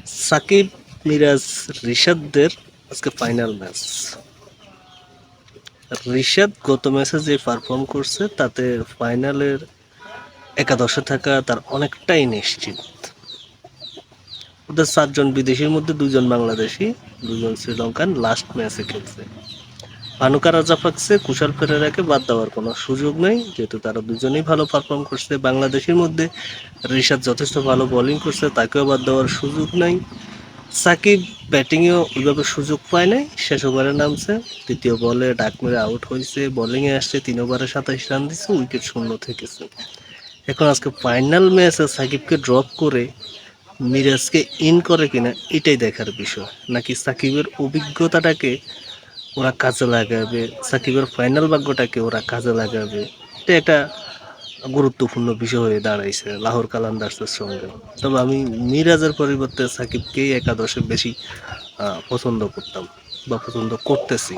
সাকিব, মিরাজ, রিশাদদের আজকে final match. Rishad গত ম্যাচে যে পারফর্ম করছে তাতে ফাইনালের একাদশে থাকা তার অনেকটাই নিশ্চিত। ওদের 7 জন বিদেশির মধ্যে 2 জন বাংলাদেশি, 2 জন শ্রীলঙ্কান লাস্ট ম্যাচে খেলছে। ভানুকা রাজাপাকসে, কুশাল পেরেরাকে বাদ দেওয়ার কোনো সুযোগ নেই, যেহেতু তারা দুজনেই ভালো পারফর্ম করছে। বাংলাদেশের মধ্যে রিশাদ যথেষ্ট ভালো বোলিং করছে, তাকেও বাদ দেওয়ার সুযোগ নাই। সাকিব ব্যাটিংয়েও ওইভাবে সুযোগ পায় নাই, শেষ ওভারে নামছে, তৃতীয় বলে ডাক মেরে আউট হয়েছে। বোলিংয়ে আসছে 3 ওভারে 27 রান দিচ্ছে, উইকেট শূন্য থেকেছে। এখন আজকে ফাইনাল ম্যাচে সাকিবকে ড্রপ করে মিরাজকে ইন করে কিনা এটাই দেখার বিষয়, নাকি সাকিবের অভিজ্ঞতাটাকে ওরা কাজে লাগাবে, সাকিবের ফাইনাল ভাগ্যটাকে ওরা কাজে লাগাবে। এটা একটা গুরুত্বপূর্ণ বিষয় হয়ে দাঁড়াইছে লাহোর কালান্দার্সের সঙ্গে। তবে আমি মিরাজের পরিবর্তে সাকিবকেই একাদশে বেশি পছন্দ করতাম বা পছন্দ করতেছি।